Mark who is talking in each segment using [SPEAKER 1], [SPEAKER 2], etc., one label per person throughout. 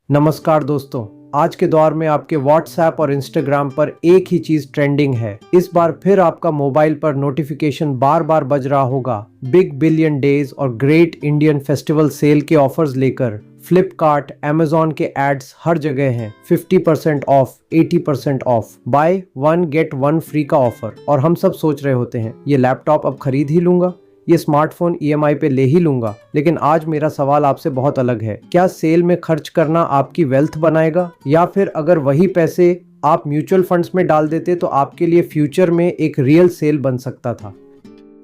[SPEAKER 1] नमस्कार दोस्तों, आज के दौर में आपके व्हाट्सएप और इंस्टाग्राम पर एक ही चीज ट्रेंडिंग है। इस बार फिर आपका मोबाइल पर नोटिफिकेशन बार बार बज रहा होगा। बिग बिलियन डेज और ग्रेट इंडियन फेस्टिवल सेल के ऑफर्स लेकर फ्लिपकार्ट, अमेजॉन के एड्स हर जगह हैं। 50% of, 80% of, by one get one free का ऑफर। और हम सब सोच रहे होते हैं, ये लैपटॉप अब खरीद ही लूंगा, ये स्मार्टफोन ईएमआई पे ले ही लूंगा। लेकिन आज मेरा सवाल आपसे बहुत अलग है। क्या सेल में खर्च करना आपकी वेल्थ बनाएगा, या फिर अगर वही पैसे आप म्यूचुअल फंड्स में डाल देते तो आपके लिए फ्यूचर में एक रियल सेल बन सकता था।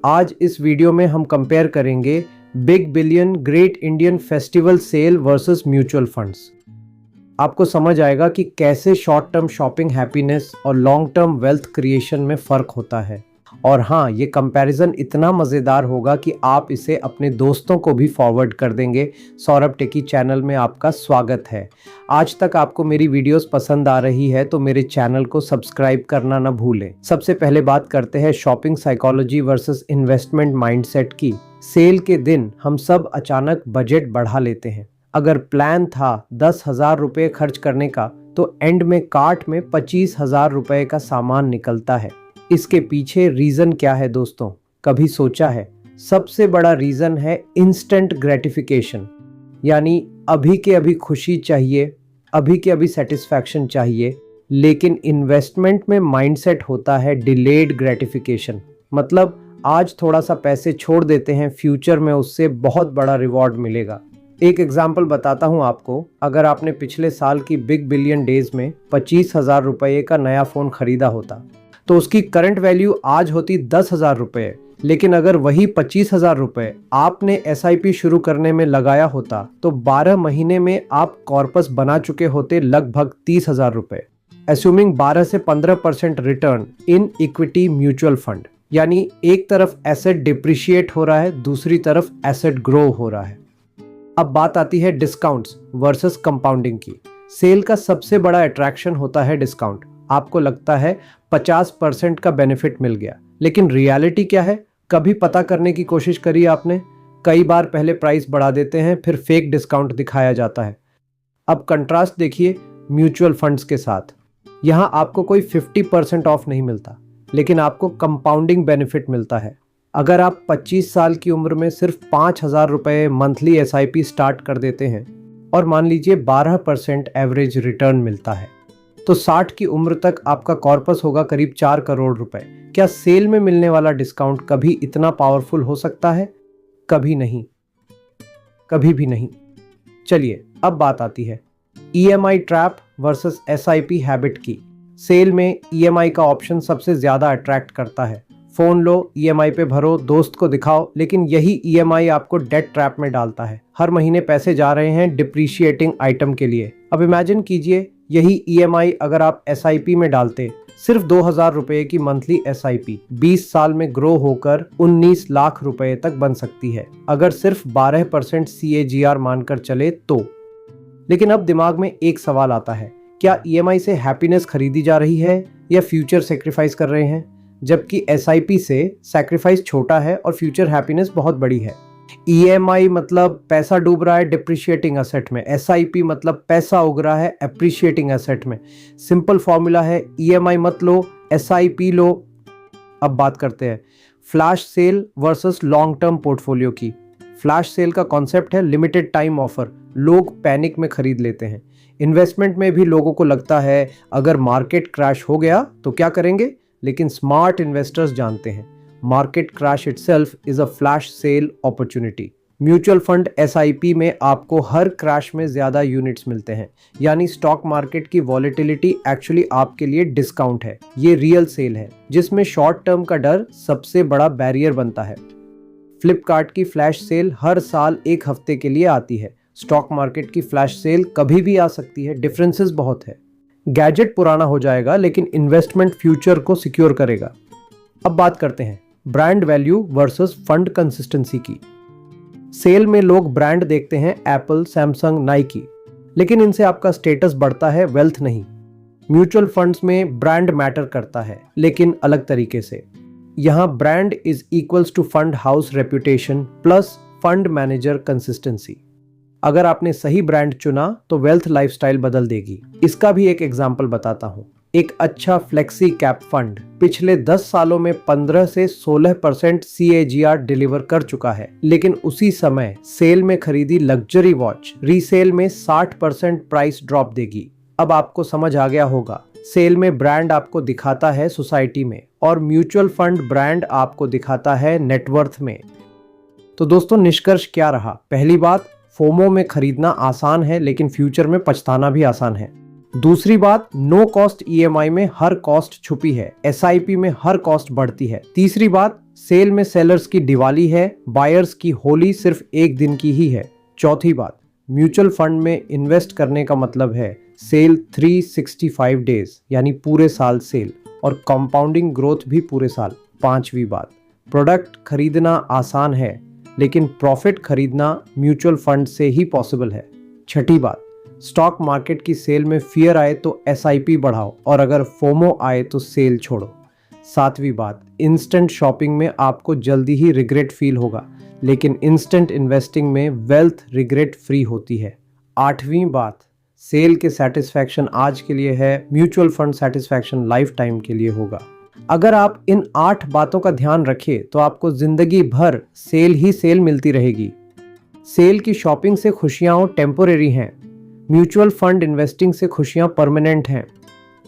[SPEAKER 1] आज इस वीडियो में हम कंपेयर करेंगे big billion great Indian festival sale versus mutual funds. आपको समझ आएगा कि कैसे शॉर्ट टर्म शॉपिंग हैप्पीनेस और लॉन्ग टर्म वेल्थ क्रिएशन में फर्क होता है। और हाँ, ये कंपैरिजन इतना मज़ेदार होगा कि आप इसे अपने दोस्तों को भी फॉरवर्ड कर देंगे। सौरभ टेकी चैनल में आपका स्वागत है। आज तक आपको मेरी वीडियोस पसंद आ रही है तो मेरे चैनल को सब्सक्राइब करना ना भूलें। सबसे पहले बात करते हैं shopping psychology versus investment mindset की। सेल के दिन हम सब अचानक बजट बढ़ा लेते हैं। अगर प्लान था 10,000 रुपये खर्च करने का, तो एंड में कार्ट में 25,000 रुपये का सामान निकलता है। इसके पीछे रीज़न क्या है दोस्तों, कभी सोचा है? सबसे बड़ा रीज़न है इंस्टेंट ग्रेटिफिकेशन, यानी अभी के अभी खुशी चाहिए, अभी के अभी सेटिस्फैक्शन चाहिए। लेकिन इन्वेस्टमेंट में माइंडसेट होता है डिलेड ग्रेटिफिकेशन। मतलब आज थोड़ा सा पैसे छोड़ देते हैं, फ्यूचर में उससे बहुत बड़ा रिवॉर्ड मिलेगा। एक एग्जाम्पल बताता हूँ आपको। अगर आपने पिछले साल की बिग बिलियन डेज में 25,000 रुपये का नया फ़ोन खरीदा होता, तो उसकी करंट वैल्यू आज होती 10,000 रुपये। लेकिन अगर वही 25,000 रुपये आपने एसआईपी शुरू करने में लगाया होता, तो 12 महीने में आप कॉर्पस बना चुके होते लगभग 30,000 रुपये। एस्यूमिंग 12 से 15% return in equity mutual fund. यानी एक तरफ एसेट डिप्रिशिएट हो रहा है, दूसरी तरफ एसेट ग्रो हो रहा है। अब बात आती है डिस्काउंट्स वर्सेस कंपाउंडिंग की। सेल का सबसे बड़ा अट्रैक्शन होता है डिस्काउंट। आपको लगता है 50% का बेनिफिट मिल गया, लेकिन रियलिटी क्या है? कभी पता करने की कोशिश करी आपने? कई बार पहले प्राइस बढ़ा देते हैं, फिर फेक डिस्काउंट दिखाया जाता है। अब कंट्रास्ट देखिए म्यूचुअल फंड्स के साथ। यहाँ आपको कोई 50% ऑफ नहीं मिलता, लेकिन आपको कंपाउंडिंग बेनिफिट मिलता है। अगर आप 25 साल की उम्र में सिर्फ 5,000 रुपये मंथली एसआईपी स्टार्ट कर देते हैं और मान लीजिए 12% एवरेज रिटर्न मिलता है, तो 60 की उम्र तक आपका कॉर्पस होगा करीब 4 करोड़ रुपए। क्या सेल में मिलने वाला डिस्काउंट कभी इतना पावरफुल हो सकता है? कभी नहीं, कभी भी नहीं। चलिए अब बात आती है EMI trap versus SIP habit की। सेल में ईएमआई का ऑप्शन सबसे ज्यादा अट्रैक्ट करता है। फोन लो, ईएमआई पे भरो, दोस्त को दिखाओ, लेकिन यही ईएमआई आपको डेट ट्रैप में डालता है। हर महीने पैसे जा रहे हैं डिप्रिशिएटिंग आइटम के लिए। अब इमेजिन कीजिए, यही ईएमआई अगर आप एसआईपी में डालते, सिर्फ 2,000 रुपये की मंथली एसआईपी 20 साल में ग्रो होकर 19 लाख रुपए तक बन सकती है, अगर सिर्फ 12% सीएजीआर मानकर चले तो। लेकिन अब दिमाग में एक सवाल आता है, क्या ईएमआई से हैप्पीनेस खरीदी जा रही है या फ्यूचर सेक्रीफाइस कर रहे हैं? जबकि एसआईपी से सैक्रिफाइस छोटा है और फ्यूचर हैप्पीनेस बहुत बड़ी है। ईएमआई मतलब पैसा डूब रहा है डिप्रिशिएटिंग एसेट में, एसआईपी मतलब पैसा उग रहा है एप्रिशिएटिंग एसेट में। सिंपल फॉर्मूला है, ईएमआई मत लो, एसआईपी लो। अब बात करते हैं flash sale versus long term portfolio की। फ्लैश सेल का कॉन्सेप्ट है लिमिटेड टाइम ऑफर। लोग पैनिक में खरीद लेते हैं। इन्वेस्टमेंट में भी लोगों को लगता है अगर मार्केट क्रैश हो गया तो क्या करेंगे, लेकिन स्मार्ट इन्वेस्टर्स जानते हैं market crash itself is a flash sale opportunity. Mutual fund SIP में आपको हर क्रैश में ज्यादा यूनिट्स मिलते हैं, यानी स्टॉक मार्केट की वॉलेटिलिटी एक्चुअली आपके लिए डिस्काउंट है। ये रियल सेल है जिसमें शॉर्ट टर्म का डर सबसे बड़ा बैरियर बनता है। फ्लिपकार्ट की फ्लैश सेल हर साल एक हफ्ते के लिए आती है। स्टॉक मार्केट की फ्लैश सेल कभी भी आ सकती है। डिफरेंसेस बहुत है। गैजेट पुराना हो जाएगा, लेकिन इन्वेस्टमेंट फ्यूचर को सिक्योर करेगा। अब बात करते हैं brand value versus fund consistency की। सेल में लोग ब्रांड देखते हैं, एप्पल, सैमसंग, नाइकी, लेकिन इनसे आपका स्टेटस बढ़ता है, वेल्थ नहीं। म्यूचुअल फंड्स में ब्रांड मैटर करता है, लेकिन अलग तरीके से। यहाँ brand is equals to fund house reputation plus fund manager consistency. अगर आपने सही ब्रांड चुना तो वेल्थ लाइफस्टाइल बदल देगी। इसका भी एक एग्जाम्पल बताता हूँ। एक अच्छा फ्लेक्सी कैप फंड पिछले 10 सालों में 15 से 16% CAGR डिलीवर कर चुका है, लेकिन उसी समय सेल में खरीदी लग्जरी वॉच रीसेल में 60% प्राइस ड्रॉप देगी। अब आपको समझ आ गया होगा, सेल में ब्रांड आपको दिखाता है सोसाइटी में और म्यूचुअल फंड ब्रांड आपको दिखाता है नेटवर्थ में। तो दोस्तों, निष्कर्ष क्या रहा? पहली बात, फोमो में खरीदना आसान है लेकिन फ्यूचर में पछताना भी आसान है। दूसरी बात, नो कॉस्ट EMI में हर कॉस्ट छुपी है, SIP में हर कॉस्ट बढ़ती है। तीसरी बात, सेल में सेलर्स की दिवाली है, बायर्स की होली सिर्फ एक दिन की ही है। चौथी बात, म्यूचुअल फंड में इन्वेस्ट करने का मतलब है सेल 365 डेज यानी पूरे साल सेल, और कंपाउंडिंग ग्रोथ भी पूरे साल। पांचवी बात, प्रोडक्ट खरीदना आसान है लेकिन प्रॉफिट खरीदना म्यूचुअल फंड से ही पॉसिबल है। छठी बात, स्टॉक मार्केट की सेल में फियर आए तो SIP बढ़ाओ और अगर फोमो आए तो सेल छोड़ो। सातवीं बात, इंस्टेंट शॉपिंग में आपको जल्दी ही रिग्रेट फील होगा, लेकिन इंस्टेंट इन्वेस्टिंग में वेल्थ रिग्रेट फ्री होती है। आठवीं बात, सेल के सेटिस्फैक्शन आज के लिए है, mutual fund satisfaction life time के लिए होगा। अगर आप इन 8 बातों का ध्यान रखें तो आपको जिंदगी भर सेल ही सेल मिलती रहेगी। सेल की शॉपिंग से खुशियां टेम्पोरेरी हैं, म्यूचुअल फंड इन्वेस्टिंग से खुशियां परमानेंट हैं।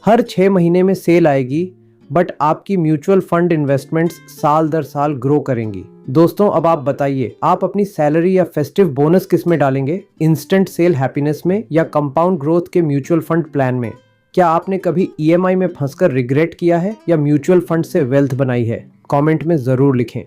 [SPEAKER 1] हर 6 महीने में सेल आएगी, बट आपकी म्यूचुअल फंड इन्वेस्टमेंट्स साल दर साल ग्रो करेंगी। दोस्तों, अब आप बताइए, आप अपनी सैलरी या फेस्टिव बोनस किस में डालेंगे? इंस्टेंट सेल हैप्पीनेस में या कंपाउंड ग्रोथ के म्यूचुअल फंड प्लान में? क्या आपने कभी EMI में फंसकर रिग्रेट किया है या म्यूचुअल फंड से वेल्थ बनाई है? कमेंट में ज़रूर लिखें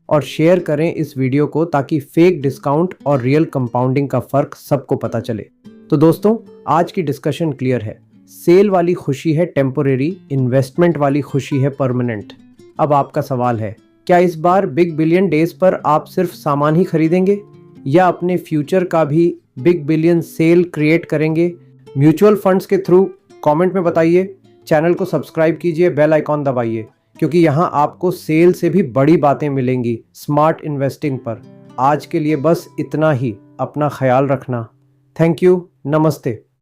[SPEAKER 1] और शेयर करें इस वीडियो को ताकि फेक डिस्काउंट और रियल कंपाउंडिंग का फ़र्क सबको पता चले। तो दोस्तों, आज की डिस्कशन क्लियर है। सेल वाली खुशी है टेम्पोरेरी, इन्वेस्टमेंट वाली खुशी है परमानेंट। अब आपका सवाल है, क्या इस बार बिग बिलियन डेज पर आप सिर्फ सामान ही खरीदेंगे या अपने फ्यूचर का भी बिग बिलियन सेल क्रिएट करेंगे म्यूचुअल फंड्स के थ्रू? कमेंट में बताइए। चैनल को सब्सक्राइब कीजिए, बेल आइकॉन दबाइए, क्योंकि यहाँ आपको सेल से भी बड़ी बातें मिलेंगी स्मार्ट इन्वेस्टिंग पर। आज के लिए बस इतना ही। अपना ख्याल रखना। Thank you. नमस्ते।